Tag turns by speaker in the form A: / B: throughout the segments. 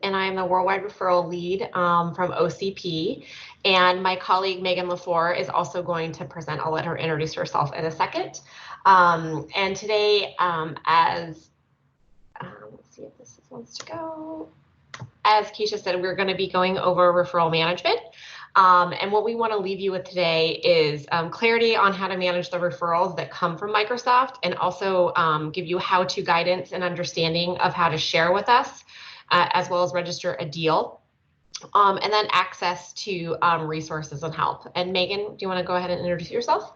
A: and I'm the Worldwide Referral Lead from OCP. And my colleague, Megan LaFleur, is also going to present. I'll let her introduce herself in a second. And today, let's see if this wants to go. As Keisha said, we're going to be going over referral management. And what we want to leave you with today is clarity on how to manage the referrals that come from Microsoft, and also give you how-to guidance and understanding of how to share with us, as well as register a deal, and then access to resources and help. And Megan, do you want to go ahead and introduce yourself?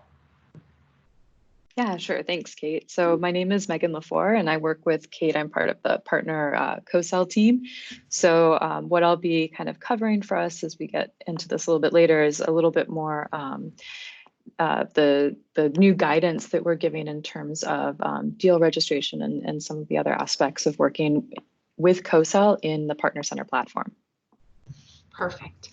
B: Yeah, sure. Thanks, Kate. So my name is Megan LaFleur, and I work with Kate. I'm part of the partner co-sell team. So what I'll be kind of covering for us as we get into this a little bit later is a little bit more the new guidance that we're giving in terms of deal registration and some of the other aspects of working with co-sell in the Partner Center platform.
A: Perfect.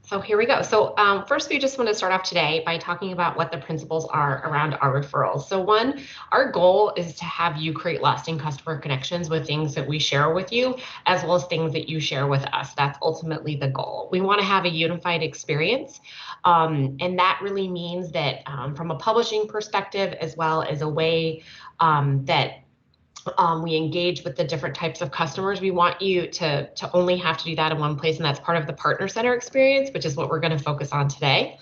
A: So here we go. So first, we just want to start off today by talking about what the principles are around our referrals. So one, our goal is to have you create lasting customer connections with things that we share with you, as well as things that you share with us. That's ultimately the goal. We want to have a unified experience. And that really means that from a publishing perspective, as well as a way that we engage with the different types of customers, we want you to only have to do that in one place, and that's part of the Partner Center experience, which is what we're going to focus on today.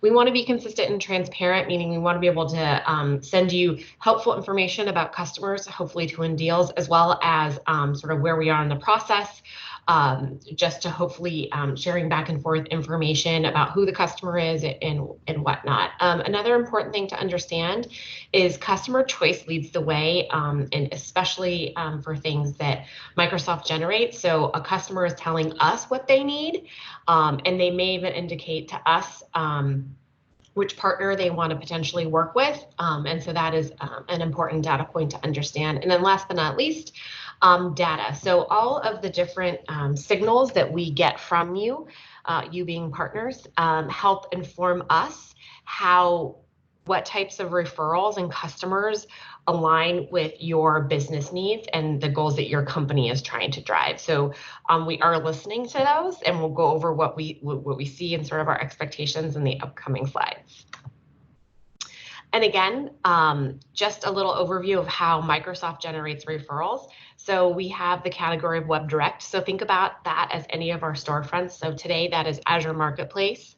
A: We want to be consistent and transparent, meaning we want to be able to send you helpful information about customers, hopefully to win deals, as well as sort of where we are in the process, just to hopefully sharing back and forth information about who the customer is and whatnot. Another important thing to understand is customer choice leads the way, and especially for things that Microsoft generates. So a customer is telling us what they need, and they may even indicate to us which partner they want to potentially work with. And so that is an important data point to understand. And then last but not least, data. So all of the different signals that we get from you, you being partners, help inform us what types of referrals and customers align with your business needs and the goals that your company is trying to drive. So we are listening to those, and we'll go over what we see and sort of our expectations in the upcoming slides. And again, just a little overview of how Microsoft generates referrals. So we have the category of Web Direct. So think about that as any of our storefronts. So today that is Azure Marketplace,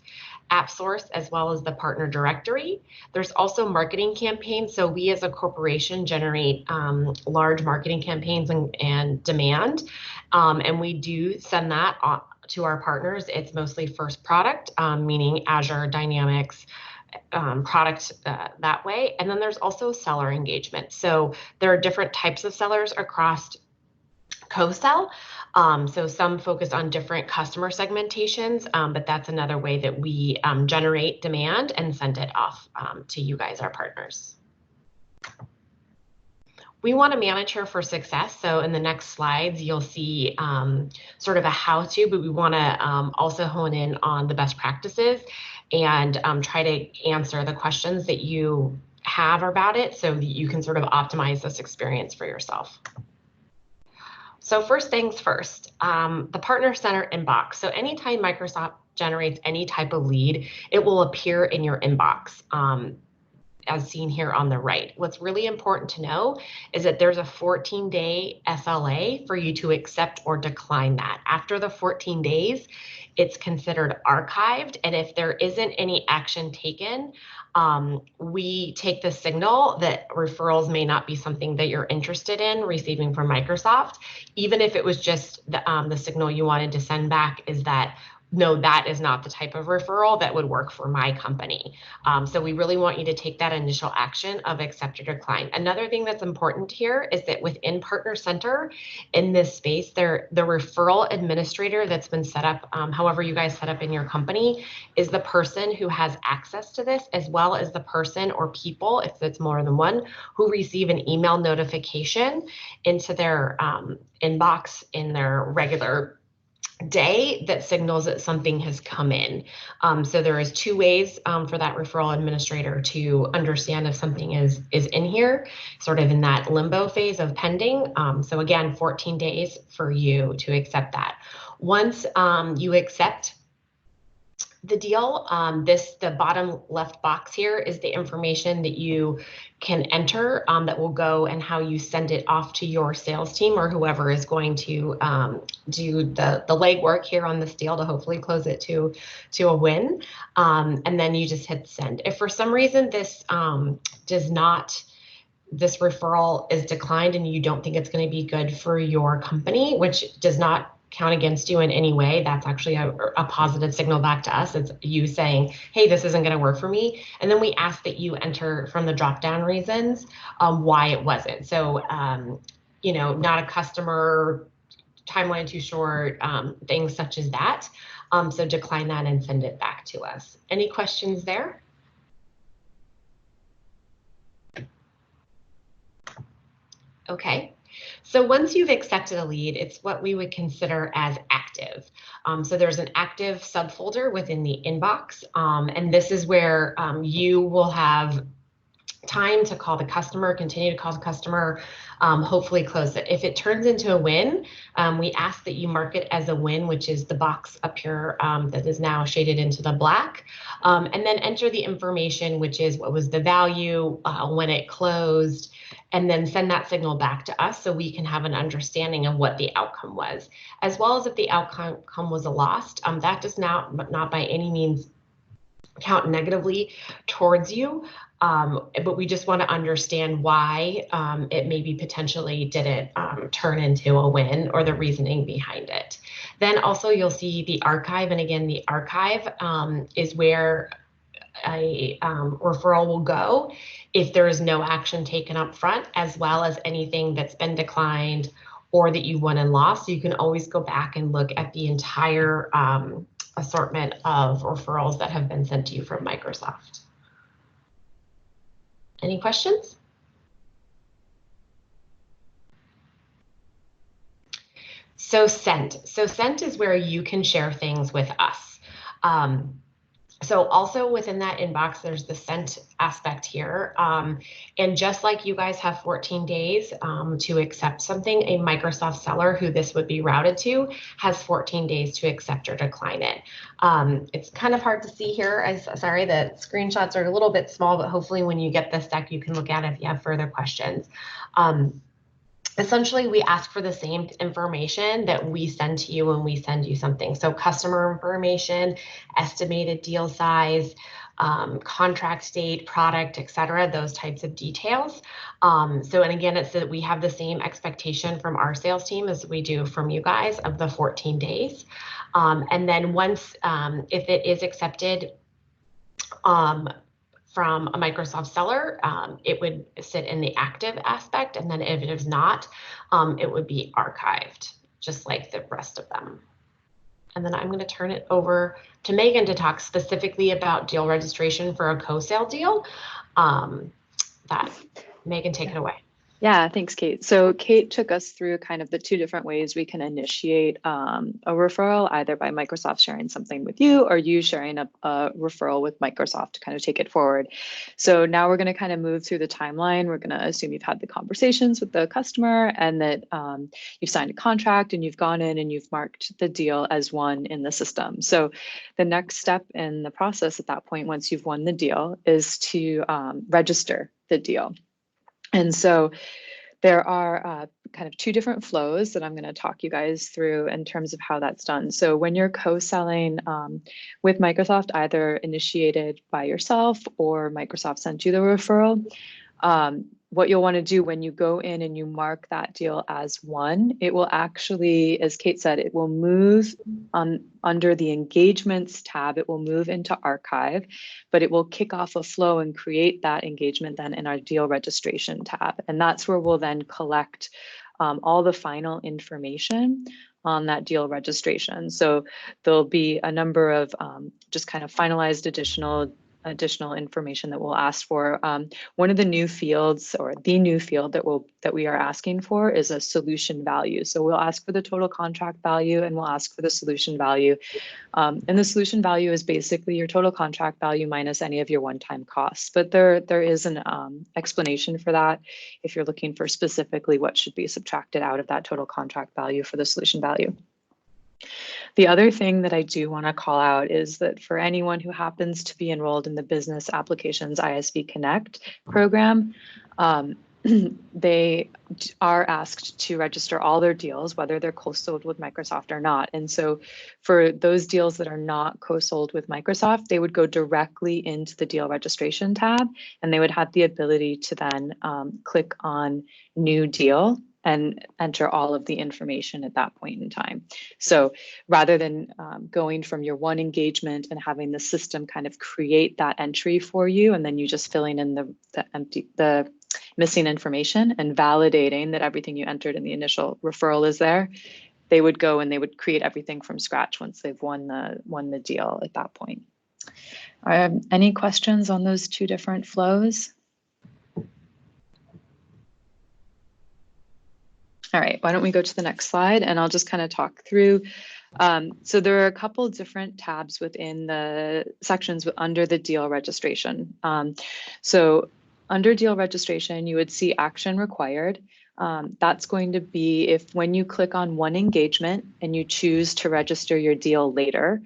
A: AppSource, as well as the partner directory. There's also marketing campaigns. So we as a corporation generate large marketing campaigns and demand. And we do send that to our partners. It's mostly first product, meaning Azure, Dynamics, product that way. And then there's also seller engagement. So there are different types of sellers across co-sell. So some focus on different customer segmentations, but that's another way that we generate demand and send it off to you guys, our partners. We want to manage her for success. So in the next slides, you'll see sort of a how-to, but we want to also hone in on the best practices and try to answer the questions that you have about it so that you can sort of optimize this experience for yourself. So first things first, the Partner Center inbox. So anytime Microsoft generates any type of lead, it will appear in your inbox, as seen here on the right. What's really important to know is that there's a 14-day SLA for you to accept or decline that. After the 14 days, it's considered archived. And if there isn't any action taken, we take the signal that referrals may not be something that you're interested in receiving from Microsoft, even if it was just the signal you wanted to send back is that, no, that is not the type of referral that would work for my company. So we really want you to take that initial action of accept or decline. Another thing that's important here is that within Partner Center, in this space, the referral administrator that's been set up, however you guys set up in your company, is the person who has access to this, as well as the person or people, if it's more than one, who receive an email notification into their inbox in their regular day that signals that something has come in. So there is 2 ways for that referral administrator to understand if something is in here, sort of in that limbo phase of pending. So again, 14 days for you to accept that. Once you accept the deal, the bottom left box here is the information that you can enter that will go and how you send it off to your sales team or whoever is going to do the legwork here on this deal to hopefully close it to a win. And then you just hit send. If for some reason this referral is declined and you don't think it's going to be good for your company, which does not count against you in any way, that's actually a positive signal back to us. It's you saying, hey, this isn't going to work for me. And then we ask that you enter from the drop down reasons why it wasn't. So, not a customer, timeline too short, things such as that. So decline that and send it back to us. Any questions there? Okay. So once you've accepted a lead, it's what we would consider as active. So there's an active subfolder within the inbox, and this is where you will have time to call the customer, continue to call the customer, hopefully close it. If it turns into a win, we ask that you mark it as a win, which is the box up here that is now shaded into the black, and then enter the information, which is what was the value, when it closed, and then send that signal back to us so we can have an understanding of what the outcome was, as well as if the outcome was a loss. That does not by any means count negatively towards you, but we just want to understand why it maybe potentially didn't turn into a win or the reasoning behind it. Then also you'll see the archive, and again, the archive is where a referral will go if there is no action taken up front, as well as anything that's been declined or that you won and lost. So you can always go back and look at the entire assortment of referrals that have been sent to you from Microsoft. Any questions? So sent is where you can share things with us. So also within that inbox, there's the sent aspect here. And just like you guys have 14 days to accept something, a Microsoft seller who this would be routed to has 14 days to accept or decline it. It's kind of hard to see here. Sorry, the screenshots are a little bit small, but hopefully when you get this deck, you can look at it if you have further questions. Essentially, we ask for the same information that we send to you when we send you something. So customer information, estimated deal size, contract date, product, et cetera, those types of details. And again, it's that we have the same expectation from our sales team as we do from you guys of the 14 days. And then once, if it is accepted, from a Microsoft seller, it would sit in the active aspect, and then if it is not, it would be archived, just like the rest of them. And then I'm going to turn it over to Megan to talk specifically about deal registration for a co-sale deal. Megan, take it away.
B: Yeah, thanks, Kate. So Kate took us through kind of the 2 different ways we can initiate a referral, either by Microsoft sharing something with you or you sharing a referral with Microsoft to kind of take it forward. So now we're going to kind of move through the timeline. We're going to assume you've had the conversations with the customer and that you've signed a contract and you've gone in and you've marked the deal as won in the system. So the next step in the process at that point, once you've won the deal, is to register the deal. And so there are kind of 2 different flows that I'm going to talk you guys through in terms of how that's done. So when you're co-selling with Microsoft, either initiated by yourself or Microsoft sent you the referral, what you'll want to do when you go in and you mark that deal as won, it will actually, as Kate said, it will move under the engagements tab. It will move into archive, but it will kick off a flow and create that engagement then in our deal registration tab. And that's where we'll then collect all the final information on that deal registration. So there'll be a number of just kind of finalized additional additional information that we'll ask for. One of the new fields, or the new field that we are asking for, is a solution value. So we'll ask for the total contract value, and we'll ask for the solution value. And the solution value is basically your total contract value minus any of your one-time costs. But there is an explanation for that if you're looking for specifically what should be subtracted out of that total contract value for the solution value. The other thing that I do want to call out is that for anyone who happens to be enrolled in the Business Applications ISV Connect program, they are asked to register all their deals, whether they're co-sold with Microsoft or not. And so for those deals that are not co-sold with Microsoft, they would go directly into the deal registration tab, and they would have the ability to then click on New Deal and enter all of the information at that point in time. So rather than going from your one engagement and having the system kind of create that entry for you, and then you just filling in the missing information and validating that everything you entered in the initial referral is there, they would go and they would create everything from scratch once they've won the deal at that point. Any questions on those two different flows? All right, why don't we go to the next slide, and I'll just kind of talk through. So there are a couple different tabs within the sections under the deal registration. So under deal registration, you would see action required. That's going to be if when you click on one engagement and you choose to register your deal later,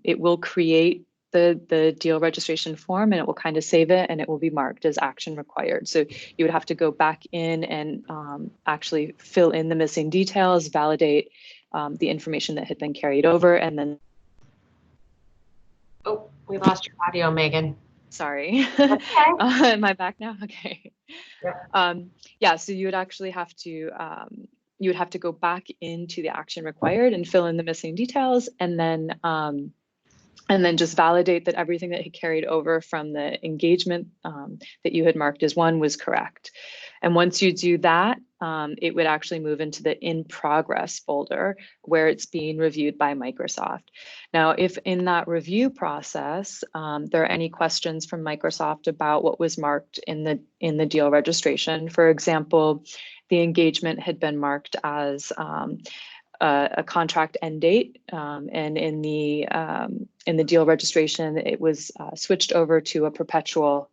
B: it will create the deal registration form, and it will kind of save it, and it will be marked as action required. So you would have to go back in and actually fill in the missing details, validate the information that had been carried over, and then.
A: Oh, we lost your audio, Megan.
B: Sorry.
A: Okay.
B: Am I back now? Okay.
A: Yep.
B: Yeah, so you would actually have to go back into the action required and fill in the missing details, and then just validate that everything that had carried over from the engagement that you had marked as one was correct. And once you do that, it would actually move into the in progress folder where it's being reviewed by Microsoft. Now, if in that review process, there are any questions from Microsoft about what was marked in the deal registration, for example, the engagement had been marked as a contract end date, and in the deal registration, it was switched over to a perpetual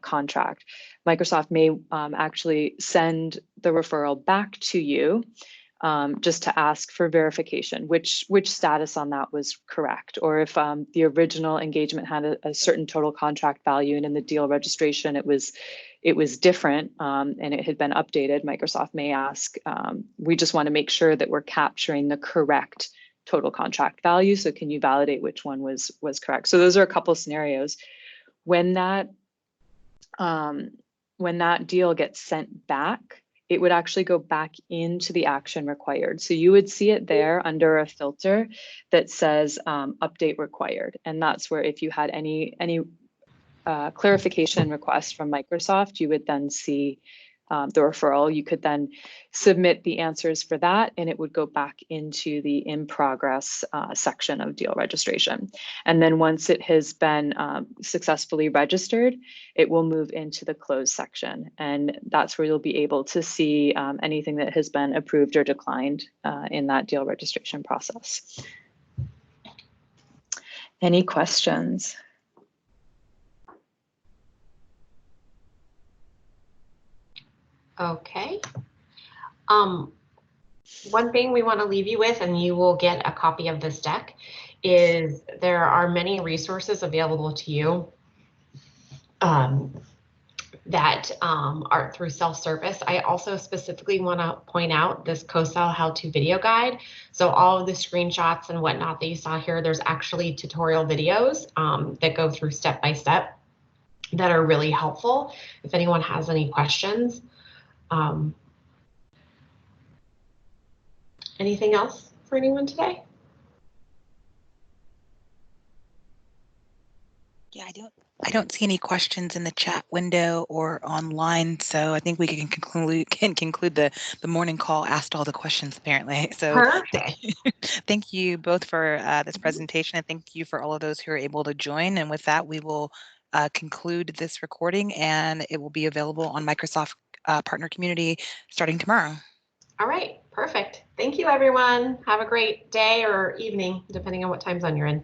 B: contract. Microsoft may actually send the referral back to you just to ask for verification, which status on that was correct, or if the original engagement had a certain total contract value, and in the deal registration it was different, and it had been updated. Microsoft may ask, we just want to make sure that we're capturing the correct total contract value, so can you validate which one was correct? So those are a couple of scenarios. When that deal gets sent back, it would actually go back into the action required. So you would see it there under a filter that says update required. And that's where if you had any clarification requests from Microsoft, you would then see the referral. You could then submit the answers for that, and it would go back into the in progress section of deal registration. And then once it has been successfully registered, it will move into the close section. And that's where you'll be able to see anything that has been approved or declined in that deal registration process. Any questions?
A: Okay. One thing we want to leave you with, and you will get a copy of this deck, is there are many resources available to you that are through self-service. I also specifically want to point out this co-sell how-to video guide. So all of the screenshots and whatnot that you saw here, there's actually tutorial videos that go through step-by-step that are really helpful if anyone has any questions. Anything else for anyone today?
C: Yeah, I don't I don't see any questions in the chat window or online, so I think we can conclude the morning call. Asked all the questions apparently. So
A: Perfect.
C: thank you both for this presentation, and thank you for all of those who are able to join. And with that, we will conclude this recording, and it will be available on Microsoft Partner Community starting tomorrow.
A: All right, perfect. Thank you, everyone. Have a great day or evening, depending on what time zone you're in.